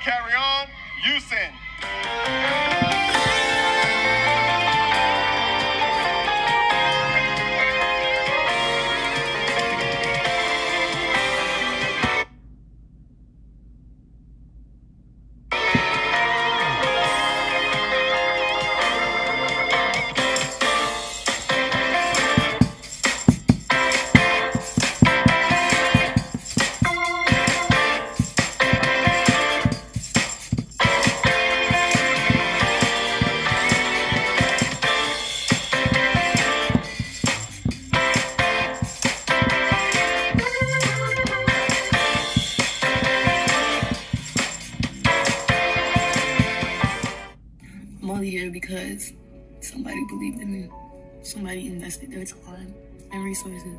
Carry on, Houston. I'm only here because somebody believed in me. Somebody invested their time and resources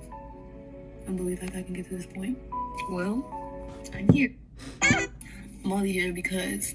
and believed that I can get to this point. Well, I'm here. I'm only here because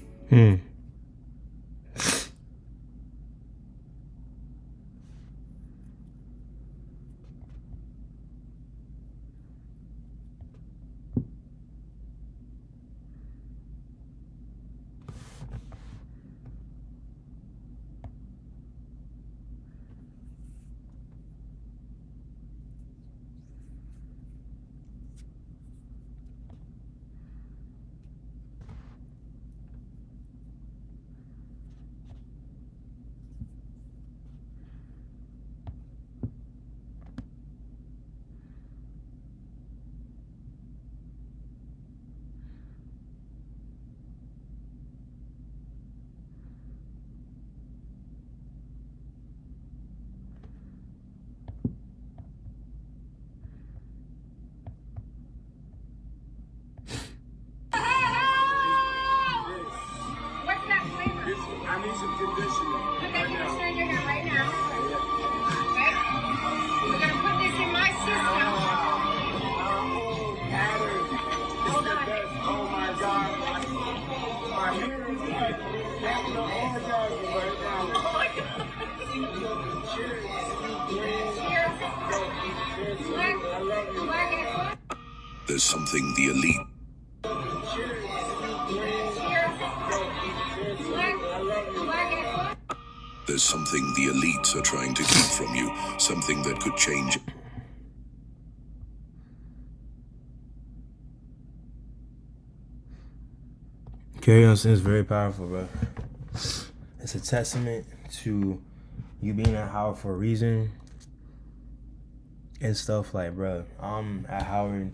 I need some conditioner. Put that conditioner in your hair right now. Okay? We're going to put this in my system. Hold on. Oh my God. My hair is like having an orgasm right now. Oh my God. Cheers. I love you. There's something the elite There's something the elites are trying to keep from you, something that could change. Carry On is very powerful, bro. It's a testament to you being at Howard for a reason and stuff. Like, bro, I'm at Howard,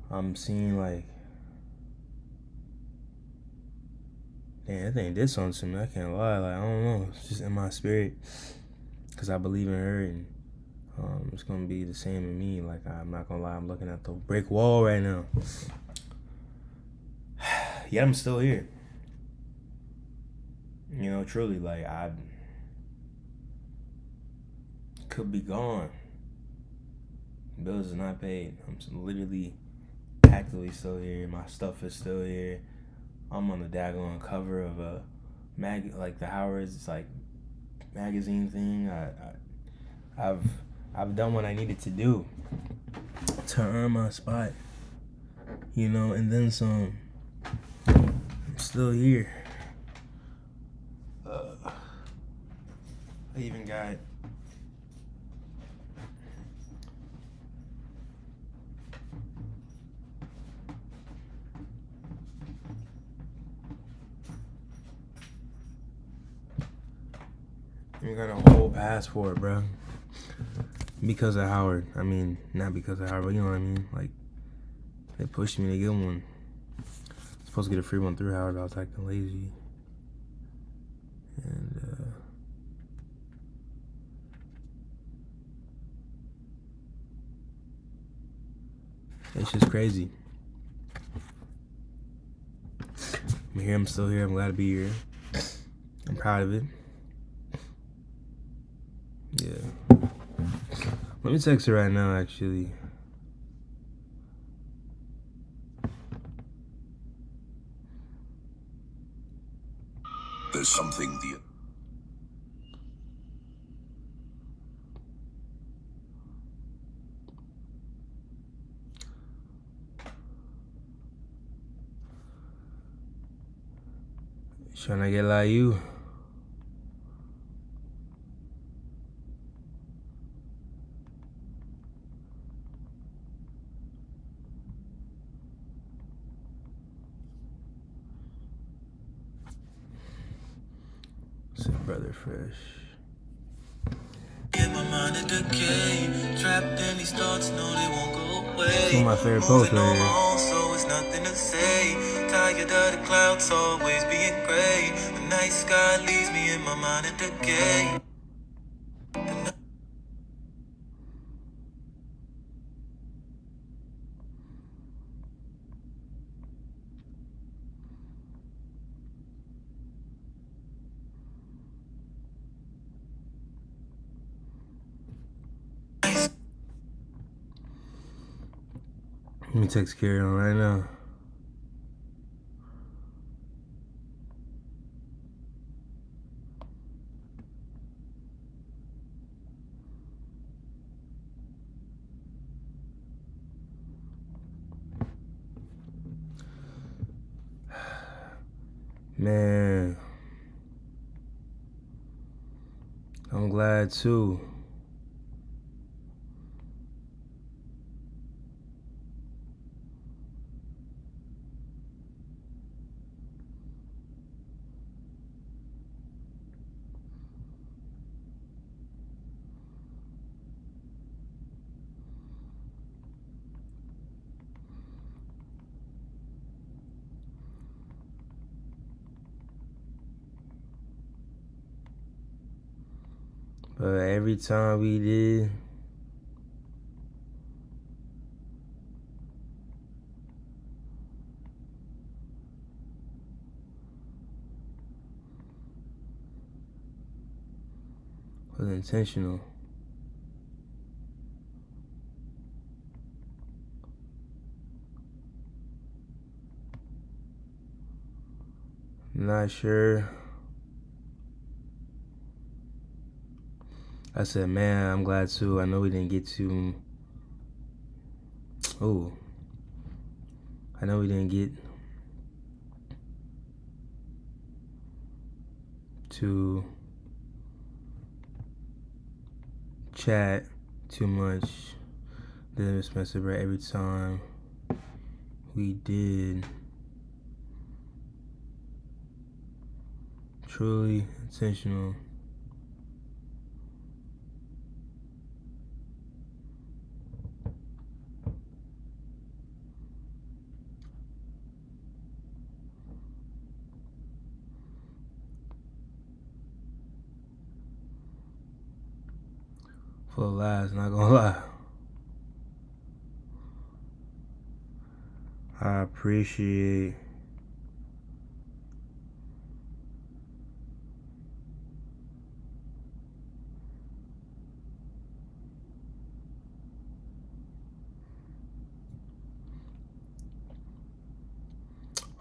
I'm seeing like, damn, that thing did something to me. I can't lie. Like, I don't know. It's just in my spirit. Because I believe in her. And it's going to be the same in me. Like, I'm not going to lie. I'm looking at the brick wall right now. Yeah, I'm still here. You know, truly. Like, I could be gone. Bills are not paid. I'm literally actively still here. My stuff is still here. I'm on the daggone cover of a like the Howard's like magazine thing. I've done what I needed to do to earn my spot, you know, and then some. I'm still here. I even got You got a whole passport, bro. Because of Howard. I mean, not because of Howard, but you know what I mean? Like, they pushed me to get one. I was supposed to get a free one through Howard, but I was acting lazy. And, it's just crazy. I'm here, I'm still here, I'm glad to be here. I'm proud of it. Yeah. Let me text her right now, actually. There's something the Trying to get like you. Say Brother Fresh. In my mind a decay, trapped in these thoughts, no they won't go away. Some of my favorite posts Moving right on here. my own, so it's nothing to say. Tired of the clouds always being gray. The night sky leaves me in my mind a decay. Let me text Carrie on right now. Man, I'm glad too. But every time we did, was intentional. Not sure. I said, man, I'm glad too. I know we didn't get to. Oh. I know we didn't get to chat too much. Didn't expensive, but every time we did, truly intentional. For the last, not gonna lie. I appreciate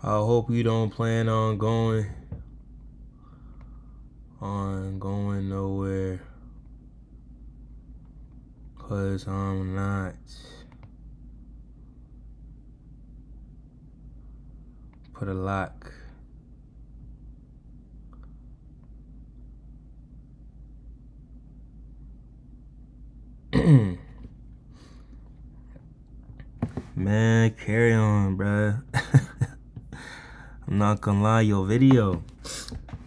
I hope you don't plan on going nowhere, 'cause I'm not. Put a lock. Man, carry on, bruh. I'm not gonna lie, your video,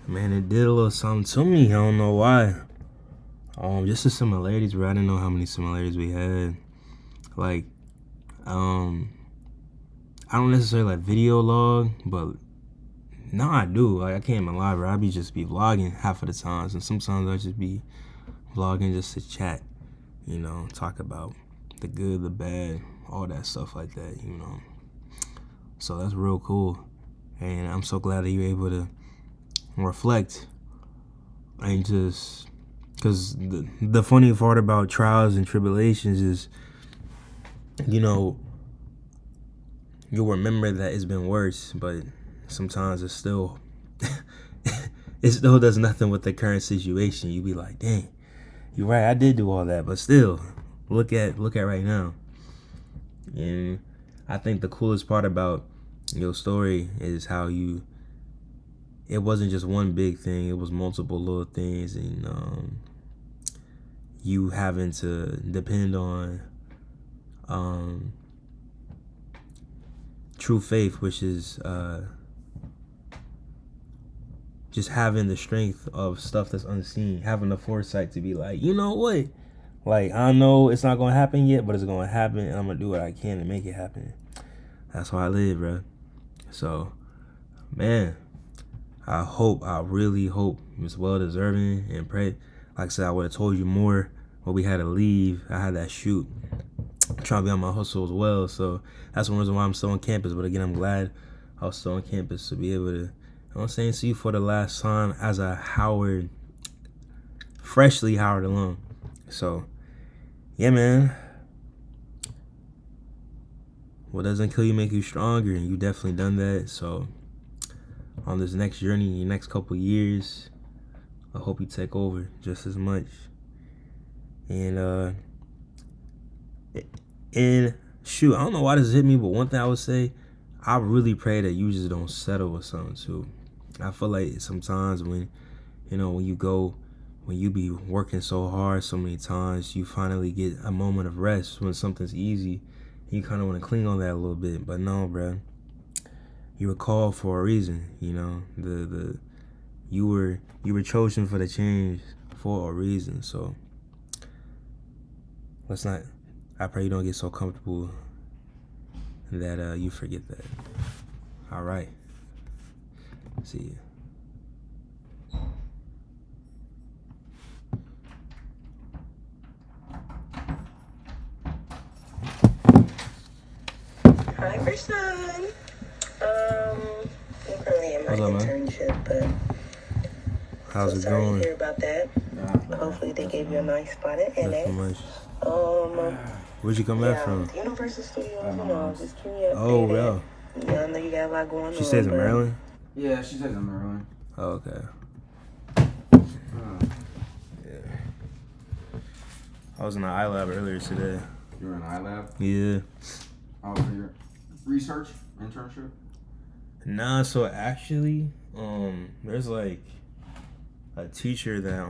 man, it did a little something to me. I don't know why. Just the similarities, bro. I didn't know how many similarities we had. Like, I don't necessarily like video log, but no, I do. Like, I can't even lie, bro. I just be vlogging half of the times, and sometimes I just be vlogging just to chat, you know, talk about the good, the bad, all that stuff like that, you know. So that's real cool, and I'm so glad that you're able to reflect and just, because the funny part about trials and tribulations is, you know, you'll remember that it's been worse, but sometimes it's still it still does nothing with the current situation. You be like, dang, you're right, I did do all that, but still, look at right now. And I think the coolest part about your story is how you it wasn't just one big thing, it was multiple little things, and you having to depend on true faith, which is just having the strength of stuff that's unseen, having the foresight to be like, you know what, like, I know it's not gonna happen yet, but it's gonna happen, and I'm gonna do what I can to make it happen. That's why I live, bro. So, man, I really hope it's well deserving, and pray. Like I said, I would have told you more, but we had to leave. I had that shoot, trying to be on my hustle as well. So that's one reason why I'm still on campus. But again, I'm glad I was still on campus to be able to, you know what I'm saying, see you for the last time as a Howard, freshly Howard alum. So, yeah, man. What doesn't kill you make you stronger, and you definitely done that. So on this next journey, your next couple years, I hope you take over just as much. And shoot, I don't know why this hit me, but one thing I would say, I really pray that you just don't settle with something too. I feel like sometimes when, you know, when you be working so hard so many times, you finally get a moment of rest when something's easy. You kind of want to cling on that a little bit, but no, bro. You were called for a reason, you know. You were chosen for the change for a reason. So let's not. I pray you don't get so comfortable that you forget that. All right. See you. Hi, Krishan. I'm currently in my internship, but how's so it sorry going? to hear about that. Hopefully they gave you a nice spot at Not NS. much. Where'd you come back from? Universal Studios, you know, just keep me updated. Oh, well. Yeah, I know you got a lot going on. She stays in but Maryland? Yeah, she stays in Maryland. Oh, okay. Yeah. I was in the iLab earlier today. You were in iLab? Yeah. Oh, for your research internship? Nah, so actually, there's like a teacher that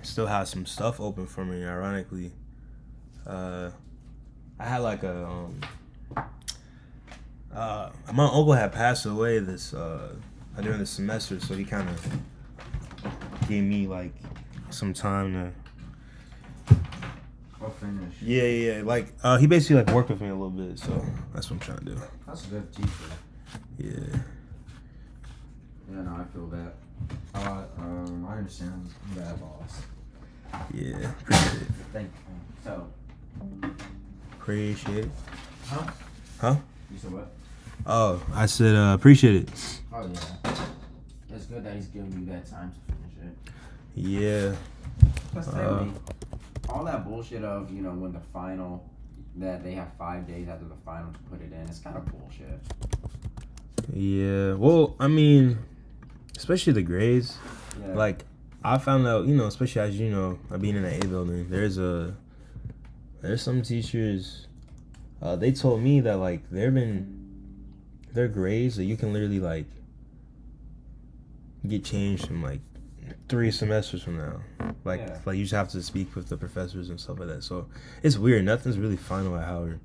still has some stuff open for me, ironically. I had like a my uncle had passed away during the semester, so he kind of gave me like some time to finish. Yeah. Like he basically like worked with me a little bit, so that's what I'm trying to do. That's a good teacher. Yeah. Yeah, no, I feel that. I understand. I'm bad boss. Yeah, appreciate it. Thank you. So. Appreciate it. Huh? Huh? You said what? Oh, I said appreciate it. Oh yeah. It's good that he's giving you that time to finish it. Yeah. Plus, tell me, all that bullshit of, you know, when the final, that they have 5 days after the final to put it in, it's kind of bullshit. Yeah. Well, I mean, especially the grades. Yeah. Like, I found out, you know, especially as you know, being in the A building, there's some teachers, they told me that, like, their grades, that you can literally, like, get changed in, like, 3 semesters from now. Like, yeah. Like, you just have to speak with the professors and stuff like that. So, it's weird. Nothing's really final at Howard.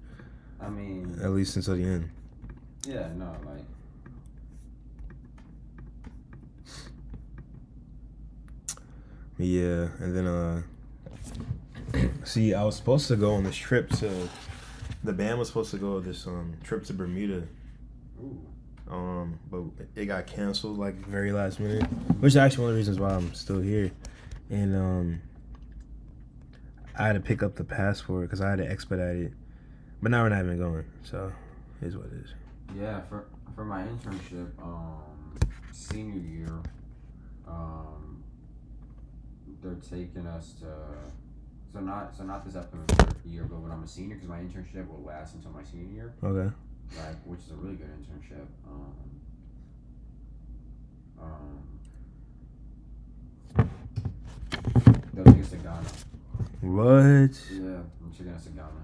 I mean. At least until the end. Yeah, no, like. Yeah, and then, see, I was supposed to go on this trip to, the band was supposed to go on this trip to Bermuda. Ooh. But it got canceled like very last minute, which is actually one of the reasons why I'm still here. And I had to pick up the passport because I had to expedite it. But now we're not even going, so it is what it is. Yeah, for my internship, senior year, they're taking us to, so not this upcoming year, but when I'm a senior, because my internship will last until my senior year. Okay. Like, which is a really good internship. They'll take us to Ghana. What? Yeah, I'm taking us to Ghana.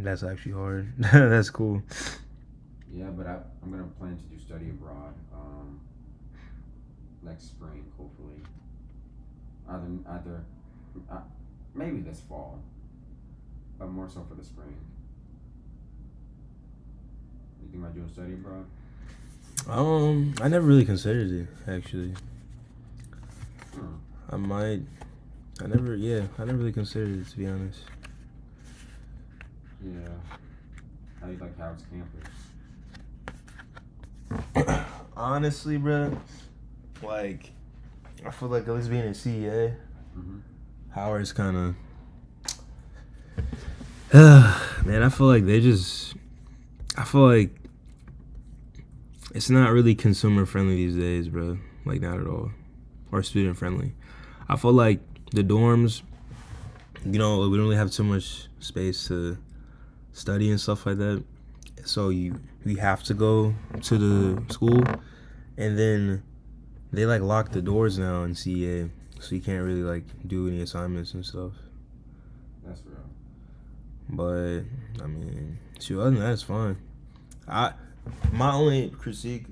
That's actually hard. That's cool. Yeah, but I'm gonna plan to do study abroad. like spring, hopefully. Either maybe this fall, but more so for the spring. You think about doing study abroad? I never really considered it actually. I might. I never really considered it, to be honest. Yeah. How do you like Howard's campus? Honestly, bro, like, I feel like at least being in CEA, Howard's kind of, man, I feel like it's not really consumer friendly these days, bro. Like, not at all. Or student friendly. I feel like the dorms, we don't really have too much space to study and stuff like that. So we have to go to the school, and then they like lock the doors now in CEA, so you can't really like do any assignments and stuff. That's real. But I mean, shoot, other than that, it's fine. My only critique,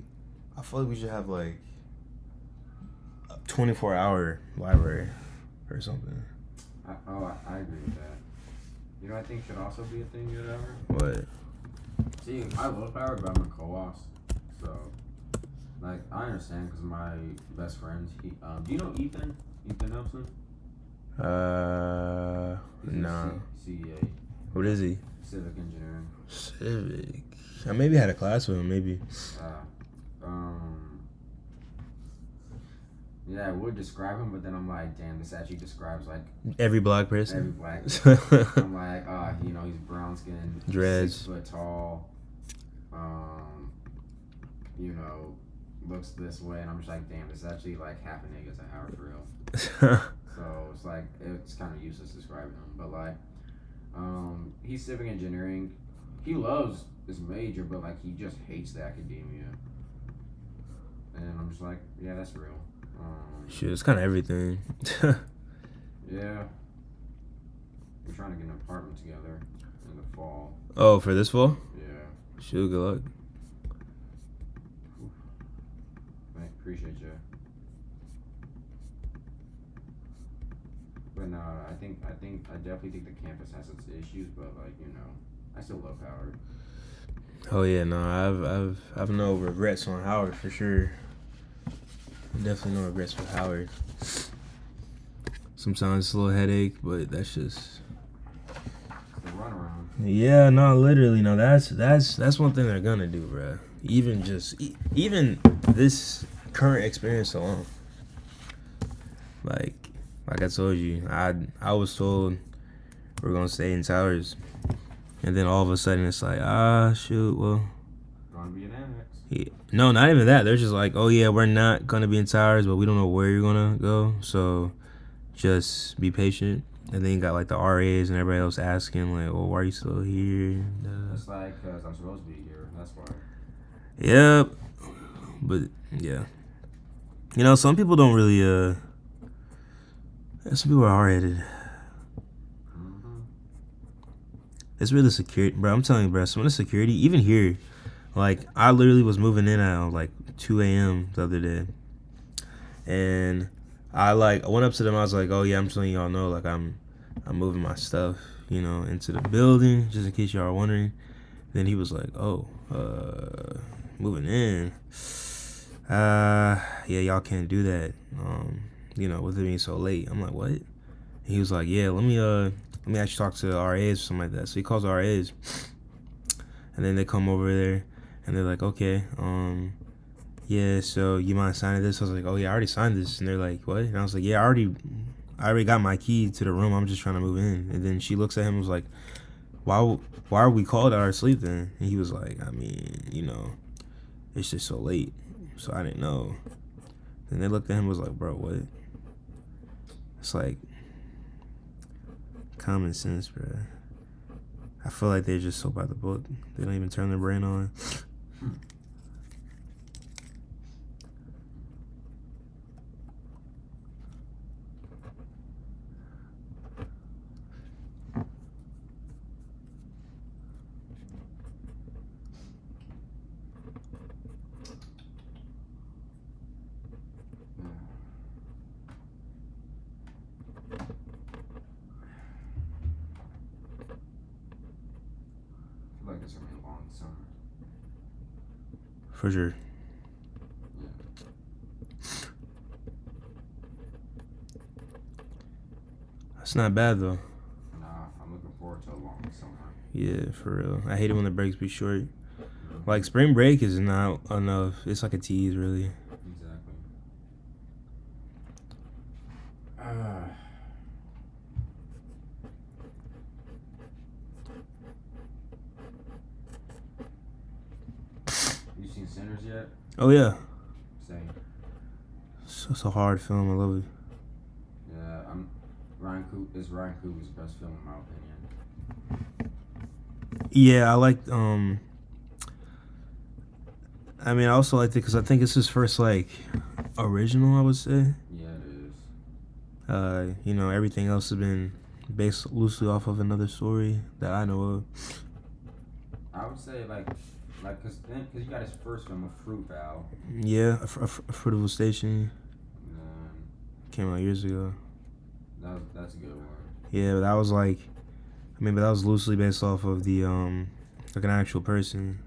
I feel like we should have like a 24-hour library or something. I agree with that. You know, I think should also be a thing at Howard. What? See, I love Howard, but I'm in co-ops, so like I understand because my best friends. He, do you know Ethan? Ethan Nelson? Nah. CEA. What is he? Civic engineering. Civic. I maybe had a class with him, maybe. Yeah, I would describe him, but then I'm like, damn, this actually describes like every black person. Every black. I'm like, you know, he's brown skinned, dreads, 6 foot tall, you know, looks this way, and I'm just like, damn, this is actually like half a nigga's at Howard for real. So it's like it's kind of useless describing him, but like, he's civic engineering. He loves his major, but like he just hates the academia, and I'm just like, yeah, that's real. Shit, it's kind of everything. Yeah. We're trying to get an apartment together in the fall. Oh, for this fall? Yeah. Shoot, good luck. I appreciate you. But no, I definitely think the campus has its issues, but like, you know, I still love Howard. Oh yeah, no, I've no regrets on Howard for sure. Definitely no regrets with Howard. Sometimes it's a little headache, but that's just the runaround. Yeah, no, literally, no. That's one thing they're gonna do, bro. Even this current experience alone. Like I told you, I was told we're gonna stay in Towers, and then all of a sudden it's like, shoot, well. Gonna be an annex. Yeah. No, not even that. They're just like, oh yeah, we're not gonna be in Towers, but we don't know where you're gonna go, so just be patient. And then you got like the RAs and everybody else asking like, well, why are you still here? It's like, cause I'm supposed to be here. That's why. Yep. But yeah, you know, some people don't really. Some people are hard-headed. It's really security, bro. I'm telling you, bro. Some of the security, even here. Like, I literally was moving in at like 2 a.m. the other day, and I went up to them. I was like, "Oh yeah, I'm just letting y'all know, like I'm moving my stuff, you know, into the building, just in case y'all are wondering." Then he was like, "Oh, moving in. Yeah, y'all can't do that. You know, with it being so late." I'm like, "What?" And he was like, "Yeah, let me actually talk to the RAs or something like that." So he calls the RAs, and then they come over there. And they're like, okay, yeah, so you mind signing this? I was like, oh yeah, I already signed this. And they're like, what? And I was like, yeah, I already got my key to the room. I'm just trying to move in. And then she looks at him and was like, why are we called out of our sleep then? And he was like, I mean, you know, it's just so late, so I didn't know. And they looked at him and was like, bro, what? It's like common sense, bro. I feel like they're just so by the book. They don't even turn their brain on. summer. For sure. That's not bad though. Nah, I'm looking forward to a long summer. Yeah, for real. I hate it when the breaks be short. Like spring break is not enough. It's like a tease, really. Exactly. You seen Sinners yet? Oh yeah. Same. It's a hard film. I love it. Yeah, Ryan Coogler's best film in my opinion. Yeah, I liked. I mean, I also liked it because I think it's his first like original. I would say. Yeah, it is. You know, everything else has been based loosely off of another story that I know of. I would say cause you got his first film, A Fruit Vow. Yeah, a Fruitful Station came out years ago. That's a good one. Yeah, but that was like, I mean, but that was loosely based off of the like an actual person.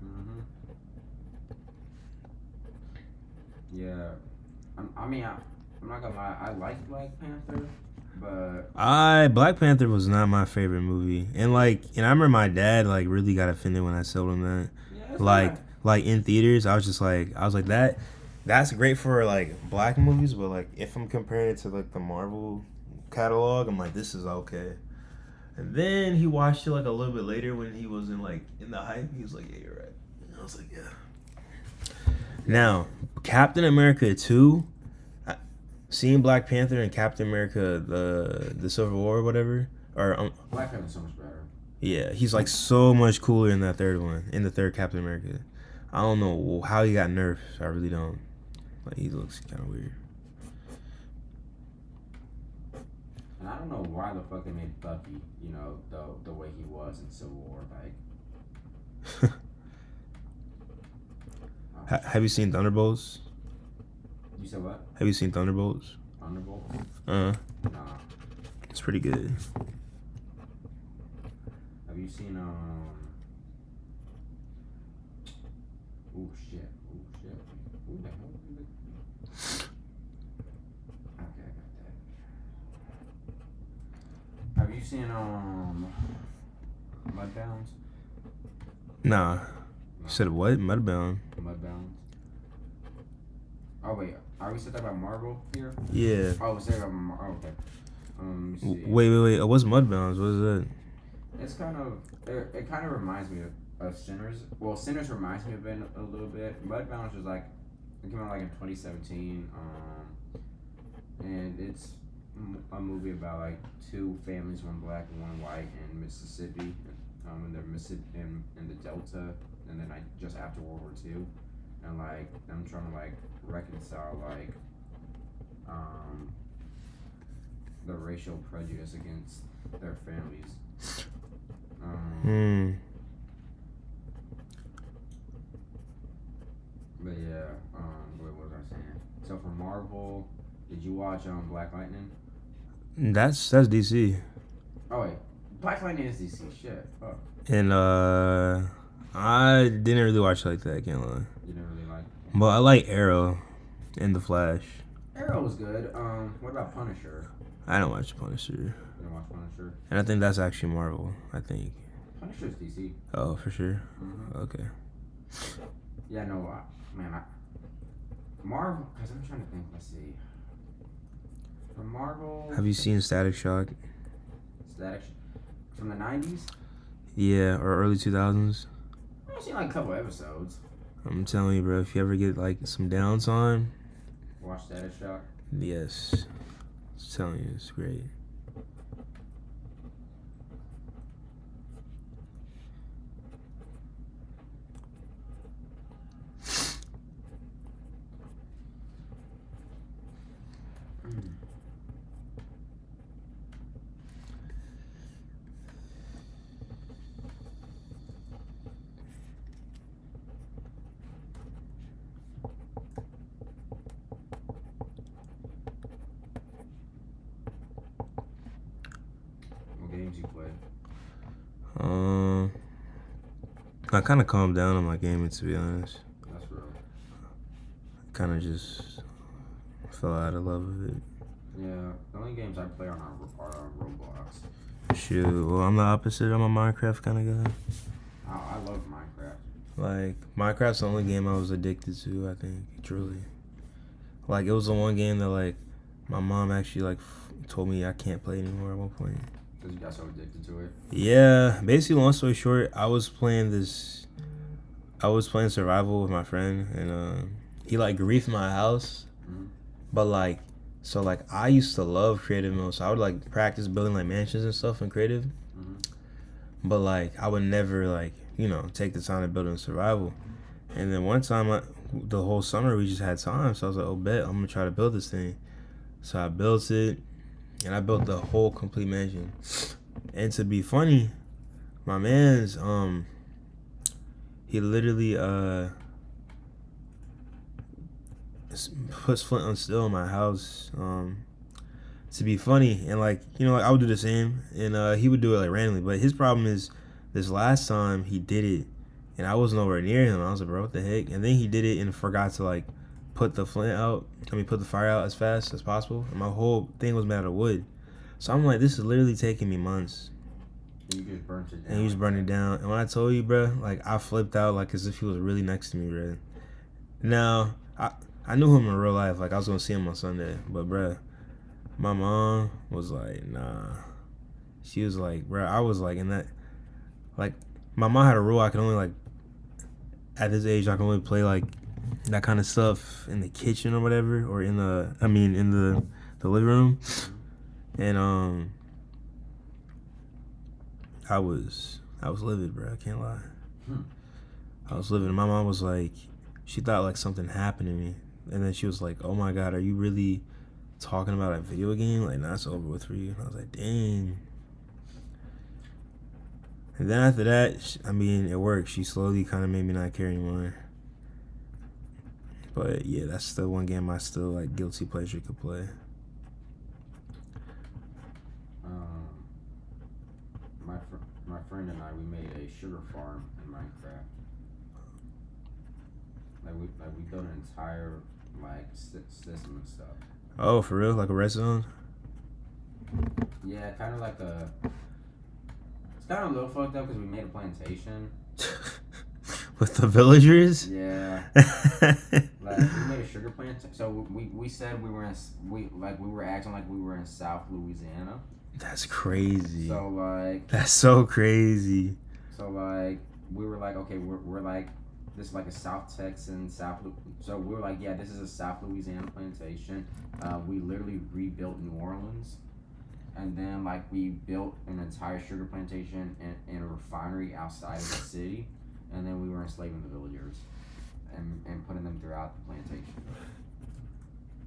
Yeah, I'm not gonna lie. I like Black Panther, but Black Panther was not my favorite movie, and I remember my dad like really got offended when I told him that. Yeah, like in theaters, I was like that's great for like black movies, but like if I'm comparing it to like the Marvel catalog, I'm like, this is okay. And then he watched it like a little bit later when he was in the hype. He was like, yeah, you're right. And I was like, yeah. Now, Captain America 2, seeing Black Panther and Captain America the Civil War or whatever, or Black Panther's so much better. Yeah, he's like so much cooler in that third one, in the third Captain America. I don't know how he got nerfed. I really don't. Like, he looks kind of weird. And I don't know why the fuck they made Bucky, you know, the way he was in Civil War. Like, have you seen Thunderbolts? You said what? Have you seen Thunderbolts? Thunderbolts? Nah. It's pretty good. Have you seen Oh shit. Who the hell is it? Okay, I got that. Have you seen Mudbound? Nah. You said what? Mudbound. Mudbound. Oh wait, are we still talking about Marvel here? Yeah. Oh, we're talking about Marvel. Oh, okay. Let me see. Wait. What's Mudbound? What is that? It's kind of it kind of reminds me of Sinners. Well, Sinners reminds me of it a little bit. Mudbound was just like it came out like in 2017. And it's a movie about like two families, one black and one white, in Mississippi. And they're in the Delta, and then like just after World War II, and like them trying to like reconcile like the racial prejudice against their families. But yeah, what was I saying? So for Marvel, did you watch Black Lightning? That's DC. Oh wait, Black Lightning is DC. Shit. Oh. And I didn't really watch it like that. I can't lie. You didn't really like it? But I like Arrow and The Flash. Arrow was good. What about Punisher? I don't watch Punisher. You didn't watch Punisher? And I think that's actually Marvel. I think. Punisher's DC. Oh, for sure. Mm-hmm. Okay. Yeah, no, man, Marvel. Because I'm trying to think. Let's see. For Marvel. Have you seen Static Shock? From the 90s? Yeah, or early 2000s. I've seen like a couple episodes. I'm telling you, bro. If you ever get like some downtime, watch Static Shock. Yes, I'm telling you, it's great. Games you play? I kind of calmed down on my gaming, to be honest. That's real. Kind of just fell out of love of it. Yeah, the only games I play are on Roblox. Shoot, well, I'm the opposite. I'm a Minecraft kind of guy. I love Minecraft. Like, Minecraft's the only game I was addicted to, I think, truly. Like, it was the one game that, like, my mom actually, like, told me I can't play anymore at one point. Because you got so addicted to it? Yeah, basically, long story short, I was playing survival with my friend, and he, like, griefed my house. Mm-hmm. But, like, so, like, I used to love creative mode, so I would, like, practice building, like, mansions and stuff in creative. Mm-hmm. But, like, I would never, like, you know, take the time to build in survival. And then one time, the whole summer, we just had time, so I was like, oh, bet, I'm going to try to build this thing. So I built it, and I built the whole complete mansion. And to be funny, my man's, he literally, puts flint on steel in my house, to be funny, and like, you know, like, I would do the same, and he would do it like randomly. But his problem is, this last time he did it, and I was nowhere near him. I was like, bro, what the heck? And then he did it and forgot to like put the fire out as fast as possible. And my whole thing was made out of wood, so I'm like, this is literally taking me months. And you just burnt it down. And he just burned it down. And when I told you, bro, like, I flipped out like as if he was really next to me, bro. Now I knew him in real life. Like, I was gonna see him on Sunday, but bro, my mom was like, nah. She was like, bro, I was like, in that, like, my mom had a rule. I could only, like, at this age, I can only play like that kind of stuff in the kitchen or whatever, or in the living room. And I was livid, bro. I can't lie. I was livid. My mom was like, she thought like something happened to me. And then she was like, oh my God, are you really talking about a video game? Like, nah, it's over with for you. And I was like, dang. And then after that, I mean, it worked. She slowly kind of made me not care anymore. But yeah, that's still one game I still like guilty pleasure could play. My friend and I, we made a sugar farm in Minecraft. Like we built an entire like system and stuff. Oh, for real? Like a red zone? Yeah, kind of like a. It's kind of a little fucked up because we made a plantation. With the villagers? Yeah. Like we made a sugar plantation. So we said we were acting like we were in South Louisiana. That's crazy. So like. That's so crazy. So like we were like, okay, we're like, this is like a South Texan, so we were like, yeah, this is a South Louisiana plantation. We literally rebuilt New Orleans, and then like we built an entire sugar plantation and a refinery outside of the city, and then we were enslaving the villagers, and putting them throughout the plantation.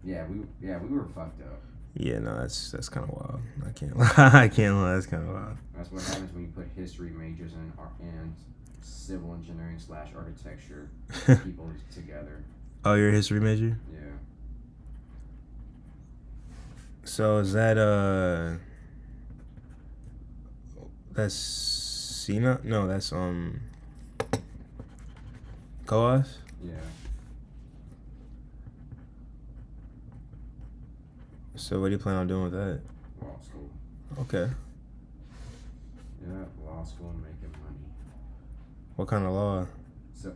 Yeah, we were fucked up. Yeah, no, that's kind of wild. I can't lie. That's kind of wild. That's what happens when you put history majors and civil engineering / architecture people together. Oh, you're a history major? Yeah. So is that that's Cena? No, that's Coas? Yeah. So what do you plan on doing with that? Law school. Okay. Yeah, law school and making money. What kind of law? So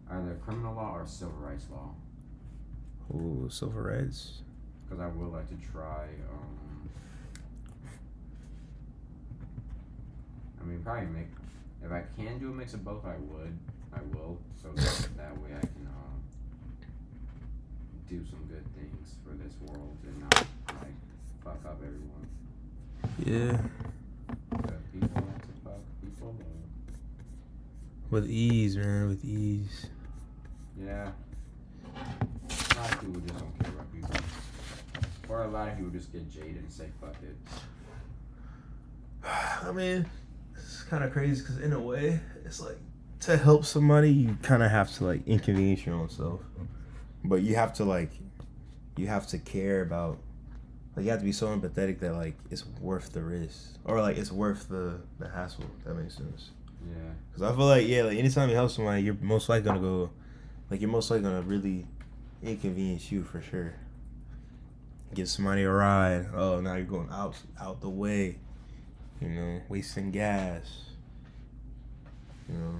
either criminal law or civil rights law. Ooh, civil rights. Because I would like to try. I mean, probably if I can do a mix of both, I will. So that way I can do some good things for this world and not like fuck up everyone. Yeah. But people want to fuck people up. With ease, man. With ease. Yeah. A lot of people just don't care about people. Or a lot of people just get jaded and say fuck it. I mean, it's kind of crazy because in a way, it's like to help somebody, you kind of have to like inconvenience your own self. But you have to care about like you have to be so empathetic that like it's worth the risk, or like it's worth the hassle. If that makes sense. Yeah. Cause I feel like like anytime you help somebody, you're most likely gonna go, like you're most likely gonna really inconvenience you for sure. Give somebody a ride. Oh, now you're going out the way. You know, wasting gas. You know,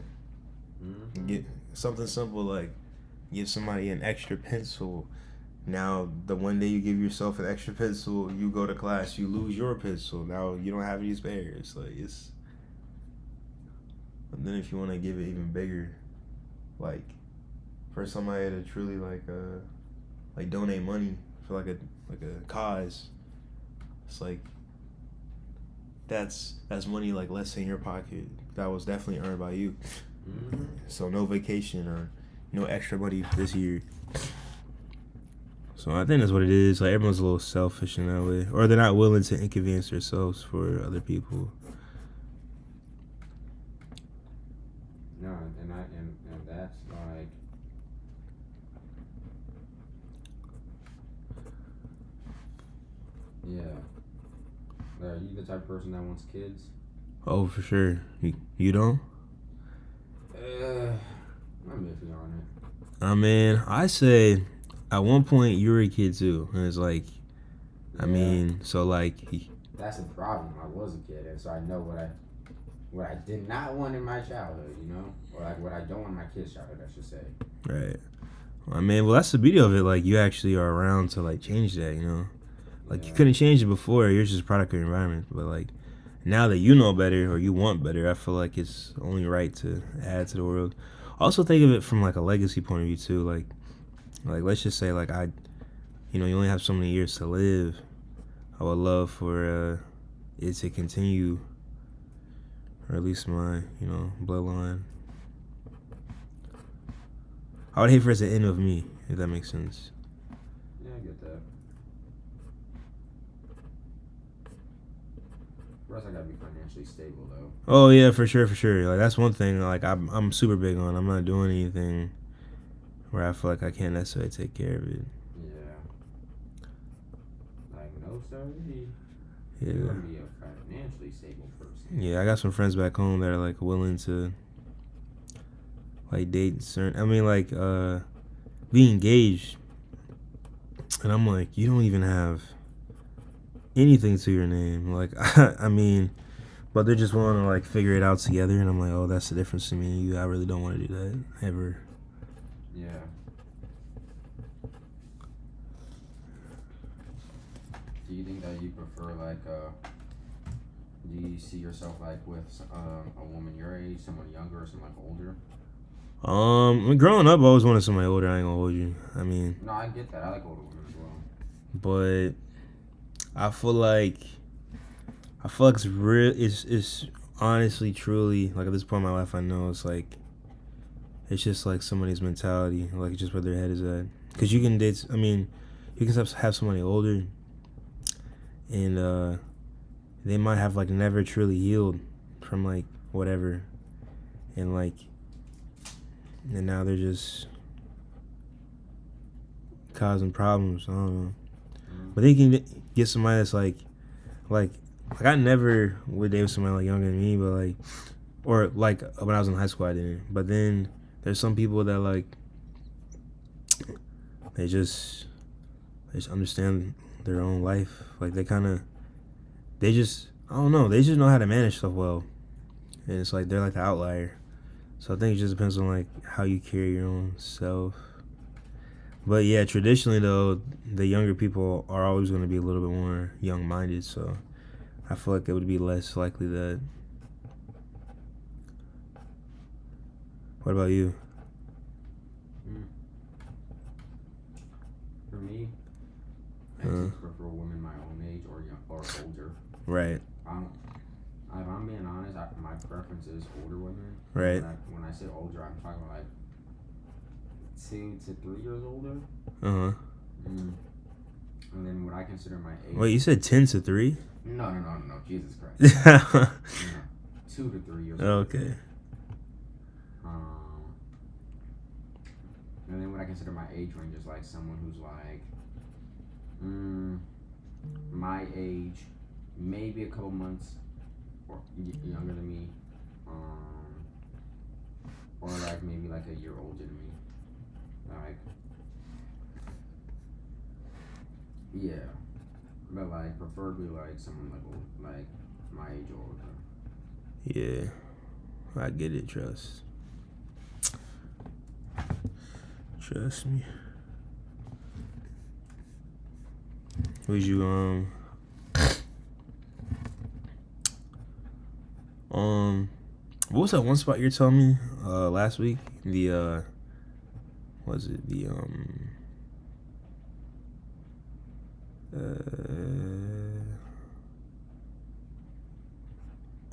get something simple like give somebody an extra pencil. Now, the one day you give yourself an extra pencil, you go to class, you lose your pencil. Now you don't have any spares. Like it's. And then if you want to give it even bigger, like for somebody to truly like donate money for like a cause, it's like that's money like less in your pocket that was definitely earned by you. So no vacation or no extra money this year. So I think that's what it is. Like everyone's a little selfish in that way, or they're not willing to inconvenience themselves for other people. No, and that's like, yeah. Are you the type of person that wants kids? Oh, for sure. You don't? I'm iffy on it. I mean, I say at one point you were a kid too, and it's like, I mean, so like. That's the problem. I was a kid, and so I know what I did not want in my childhood, you know, or like what I don't want in my kid's childhood, I should say. Right. I mean, well, that's the beauty of it. Like you actually are around to like change that, you know. Like you couldn't change it before. You're just a product of your environment, but like. Now that you know better or you want better, I feel like it's only right to add to the world. Also think of it from like a legacy point of view too. Like let's just say like you only have so many years to live. I would love for it to continue, or at least my bloodline. I would hate for it to end with me, if that makes sense. Yeah, I get that. First, I gotta be financially stable, though. Oh yeah, for sure. Like that's one thing. Like I'm super big on. I'm not doing anything where I feel like I can't necessarily take care of it. Yeah. Like no, sir. Yeah. You're gonna be a financially stable person. Yeah, I got some friends back home that are like willing to like date certain. I mean, like be engaged, and I'm like, you don't even have anything to your name. Like I mean, but they're just willing to like figure it out together, and I'm like, oh, that's the difference to me and you. I really don't want to do that ever. Yeah. Do you think that you prefer like do you see yourself like with a woman your age, someone younger, or someone like older? Growing up I always wanted somebody older. I ain't gonna hold you. I mean, no, I get that. I like older women as well, but I feel like it's real. It's honestly, truly, like at this point in my life, I know it's like it's just like somebody's mentality, like just where their head is at. Because you can date. I mean, you can have somebody older, and they might have like never truly healed from like whatever, and now they're just causing problems. I don't know. But they can get somebody that's like I never would date with somebody like younger than me, but like, or like when I was in high school I didn't. But then there's some people that like they just understand their own life. Like they just I don't know. They just know how to manage stuff well, and it's like they're like the outlier. So I think it just depends on like how you carry your own self. But yeah, traditionally though, the younger people are always going to be a little bit more young-minded, so I feel like it would be less likely that. What about you? For me, I just prefer women my own age or older. Right. If I'm being honest, my preference is older women. Right. When I say older, I'm talking about like 2 to 3 years older. And then what I consider my age. Wait, you said 10 to 3? No, Jesus Christ. 2 to 3 years older. Okay. And then what I consider my age range is like someone who's like my age, maybe a couple months or younger than me, or like maybe like a year older than me. Like, yeah, but like preferably like someone like old, like my age or older. Yeah, I get it. Trust me. Was you what was that one spot you're telling me last week? The was it the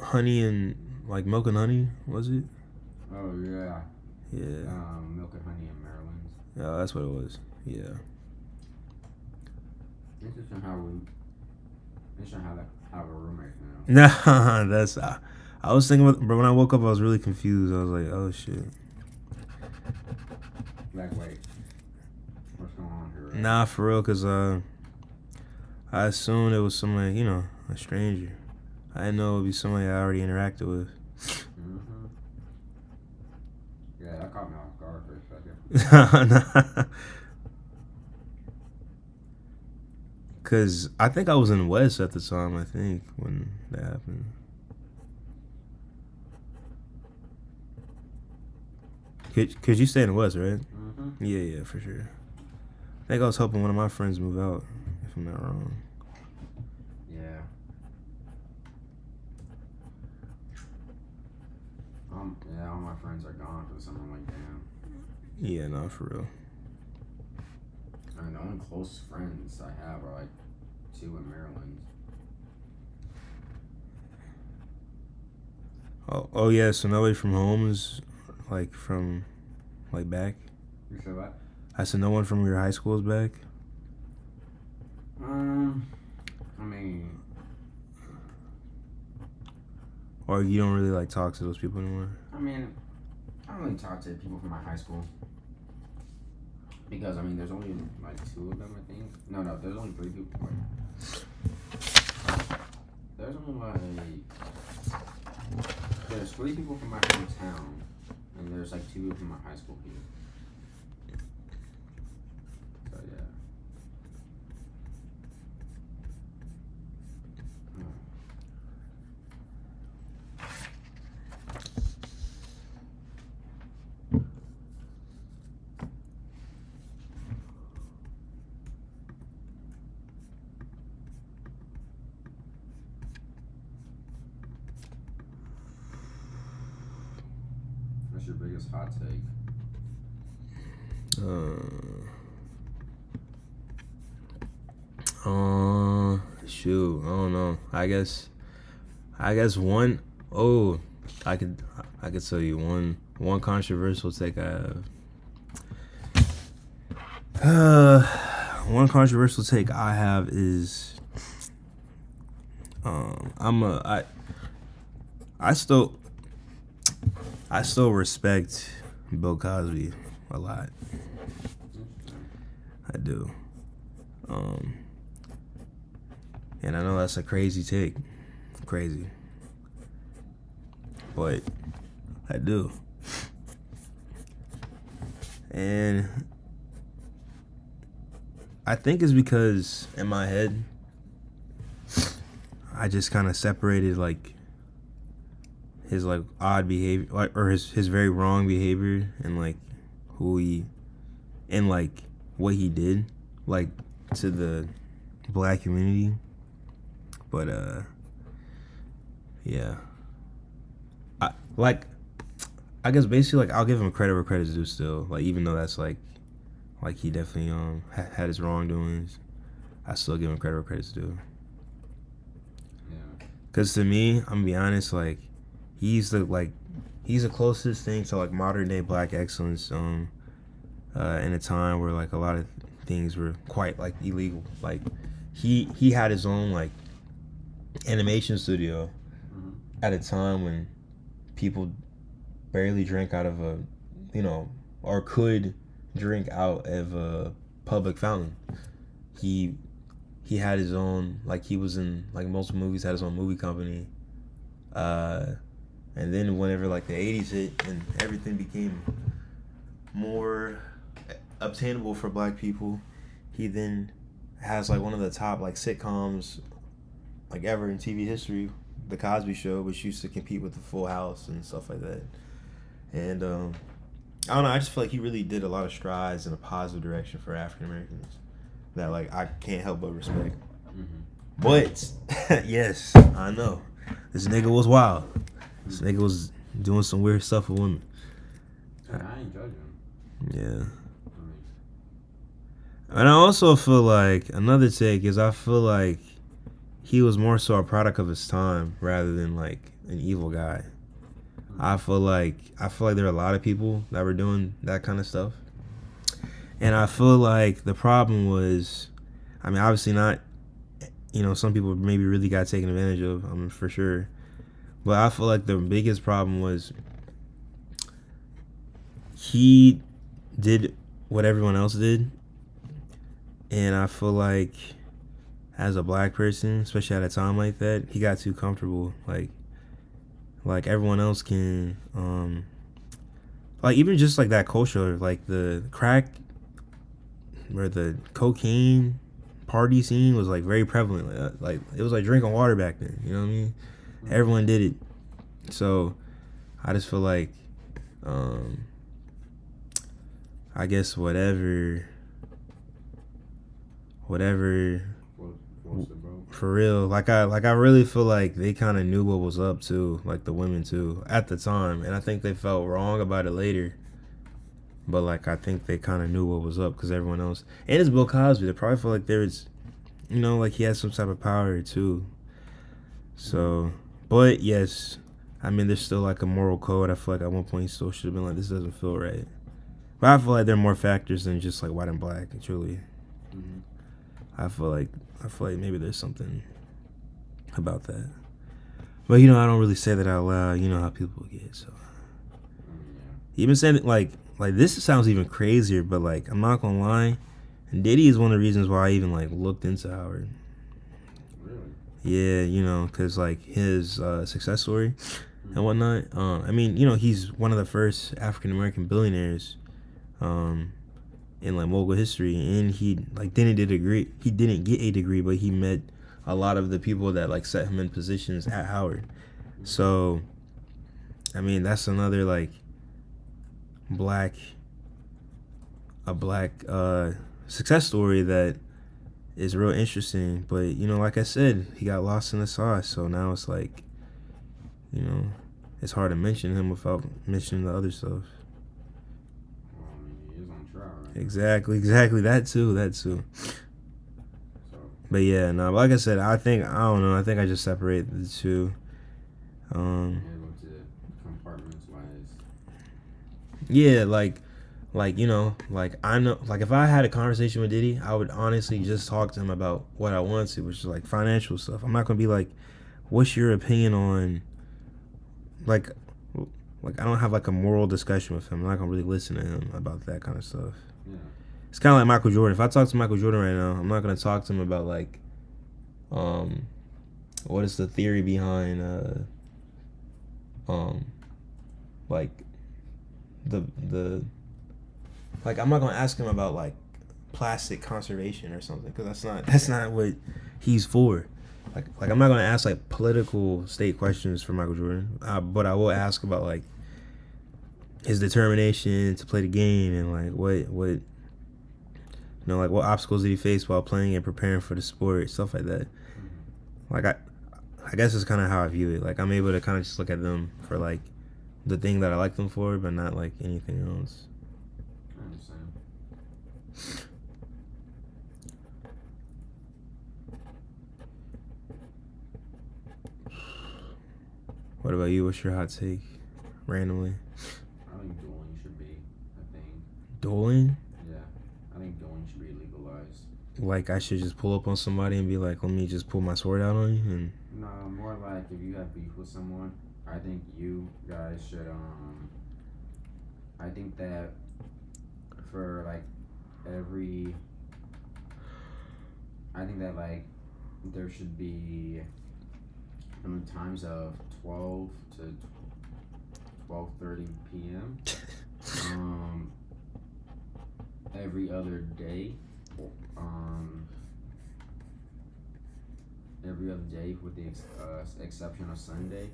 honey and like milk and honey, was it? Oh yeah. Yeah. Milk and Honey in Maryland. Yeah, that's what it was. Yeah. Interesting how that have a roommate now. Nah, that's I was thinking, but when I woke up, I was really confused. I was like, oh shit. Like, wait, what's going on here? Right? Nah, for real, cause I assumed it was somebody, you know, a stranger. I didn't know it would be somebody I already interacted with. Mm-hmm. Yeah, that caught me off guard for a second. Nah. Cause I think I was in West at the time. I think when that happened. Cause you stay in the West, right? Mm-hmm. Yeah, for sure. I think I was helping one of my friends move out, if I'm not wrong. Yeah. Yeah, all my friends are gone for the summer. I'm like, damn. Yeah, no, for real. I mean, the only close friends I have are like 2 in Maryland. Oh yeah, so nobody from home is like back? You said what? I said no one from your high school is back? I mean, or you don't really like talk to those people anymore? I mean, I don't really talk to people from my high school. Because, I mean, there's only like 2 of them, I think. No, there's only 3 people. Wait. There's only there's 3 people from my hometown, and there's like 2 people from my high school here. So, yeah. What's your biggest hot take? Shoot, I don't know. I guess one. Oh, I could tell you one controversial take I have. One controversial take I have is, I still respect Bill Cosby a lot. I do. And I know that's a crazy take. Crazy. But I do. And I think it's because in my head, I just kind of separated like his like odd behavior, like, or his very wrong behavior, and like who he, and like what he did, like to the black community. But yeah, I guess basically like I'll give him credit where credit's due still. Like even though that's like he definitely had his wrongdoings, I still give him credit where credit's due. Yeah. Cause to me, I'm gonna be honest, like he's the closest thing to like modern day black excellence. In a time where like a lot of things were quite like illegal. Like he had his own like animation studio at a time when people barely drank out of a, or could drink out of a public fountain. He he had his own, like he was in like multiple movies, had his own movie company. And then whenever like the 80s hit and everything became more obtainable for black people, he then has like one of the top like sitcoms like ever in TV history, The Cosby Show, which used to compete with The Full House and stuff like that. And I don't know, I just feel like he really did a lot of strides in a positive direction for African Americans that like I can't help but respect. But yes, I know this nigga was wild. This nigga was doing some weird stuff with women. I ain't judging him. Yeah. And I also feel like another take is I feel like he was more so a product of his time rather than like an evil guy. I feel like there are a lot of people that were doing that kind of stuff. And I feel like the problem was, I mean, obviously not, you know, some people maybe really got taken advantage of, for sure. But I feel like the biggest problem was he did what everyone else did. And I feel like as a black person, especially at a time like that, he got too comfortable. Like everyone else can, like even just like that culture, like the crack or the cocaine party scene was like very prevalent. Like it was like drinking water back then. You know what I mean? Everyone did it. So I just feel like, I guess whatever, for real. Like I really feel like they kind of knew what was up too, like the women too, at the time, and I think they felt wrong about it later. But like I think they kind of knew what was up because everyone else, and it's Bill Cosby. They probably feel like there's, you know, like he has some type of power too. So, but yes, I mean there's still like a moral code. I feel like at one point he still should have been like, this doesn't feel right. But I feel like there are more factors than just like white and black. Truly, I feel like maybe there's something about that. But you know, I don't really say that out loud. You know how people get. So even saying it like this sounds even crazier. But like I'm not gonna lie, Diddy is one of the reasons why I even like looked into Howard. Really? Yeah, you know, cause like his success story and whatnot. I mean, you know, he's one of the first African American billionaires in like mogul history, and he like didn't get a degree, but he met a lot of the people that like set him in positions at Howard. So I mean that's another like black success story that is real interesting. But you know, like I said, he got lost in the sauce, so now it's like, you know, it's hard to mention him without mentioning the other stuff. Exactly, that too. But yeah, no, like I said, I think I just separate the two. Yeah, like you know, like I know, like if I had a conversation with Diddy, I would honestly just talk to him about what I want to, which is like financial stuff. I'm not gonna be like, what's your opinion on, like I don't have like a moral discussion with him. I'm not gonna really listen to him about that kind of stuff. Yeah. It's kind of like Michael Jordan. If I talk to Michael Jordan right now, I'm not gonna talk to him about like, what is the theory behind like the like I'm not gonna ask him about like plastic conservation or something, because that's not what he's for. Like I'm not gonna ask like political state questions for Michael Jordan, but I will ask about like his determination to play the game and like what you know, like what obstacles did he face while playing and preparing for the sport, stuff like that. Like I guess it's kind of how I view it. Like I'm able to kind of just look at them for like the thing that I like them for, but not like anything else. I understand. What about you? What's your hot take? Randomly. I think dueling should be a thing. Dueling? Yeah. I think dueling should be legalized. Like I should just pull up on somebody and be like, let me just pull my sword out on you? And no, more like if you have beef with someone, I think you guys should, I think that for like every I think that like there should be times of 12 to 12:30 p.m. Every other day. Every other day with the exception of Sunday.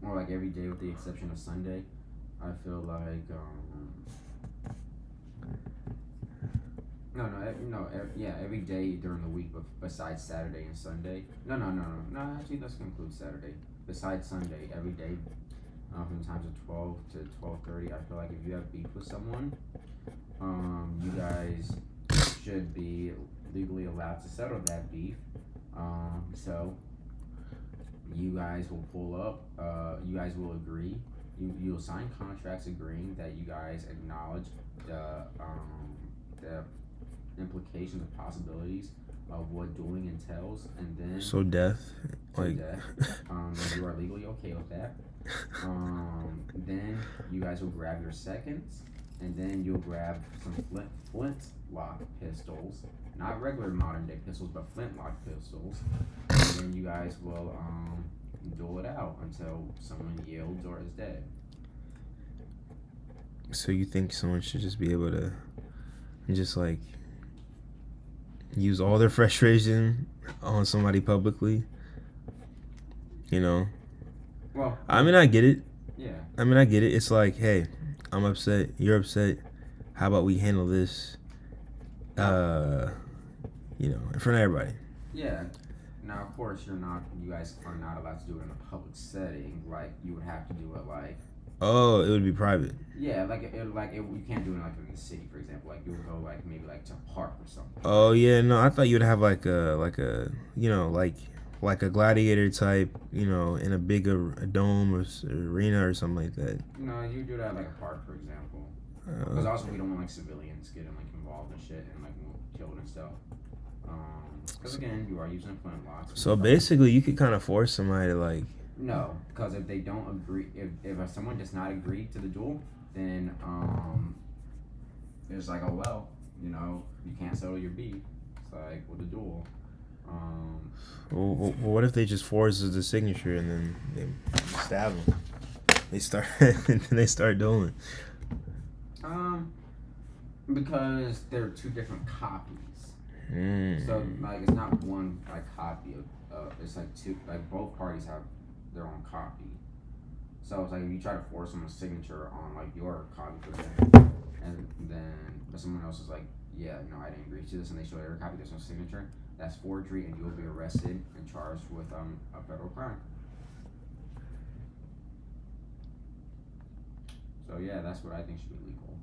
Or like every day with the exception of Sunday. I feel like every day during the week besides Saturday and Sunday. No, actually let's include Saturday. Besides Sunday, every day from times of 12 to 12:30, I feel like if you have beef with someone, you guys should be legally allowed to settle that beef. So you guys will pull up, you guys will agree, you'll sign contracts agreeing that you guys acknowledge the implications and possibilities of what dueling entails, and then so death, like death. You are legally okay with that. Then you guys will grab your seconds, and then you'll grab some flintlock pistols, not regular modern day pistols, but flintlock pistols, and then you guys will duel it out until someone yields or is dead. So you think someone should just be able to just like use all their frustration on somebody publicly? You know? Well, I mean, I get it. yeah. I mean, I get it. It's like, hey, I'm upset. You're upset. How about we handle this, you know, in front of everybody? Yeah. Now, of course, you guys are not allowed to do it in a public setting. Like, you would have to do it like. Oh, it would be private. Yeah, you can't do it like in the city, for example. Like you would go like maybe like to a park or something. Oh yeah, no, I thought you'd have like a you know like a gladiator type, you know, in a big a dome or arena or something like that. No, you do that at like a park, for example. Because also we don't want like civilians getting like involved in shit and like killed and stuff. Because again, you are using flintlocks. So basically, you could kind of force somebody to like. No, because if they don't agree, if someone does not agree to the duel, then it's like, oh well, you know, you can't settle your beef. It's like with the duel. Well, what if they just force the signature and then they stab them? They start dueling. Because they're two different copies. Mm. So like it's not one like copy of it's like two, like both parties have their own copy. So it's like if you try to force someone's signature on like your copy for example, and then but someone else is like, yeah, no, I didn't agree to this, and they show their copy, there's no signature, that's forgery, and you'll be arrested and charged with a federal crime. So yeah, that's what I think should be legal.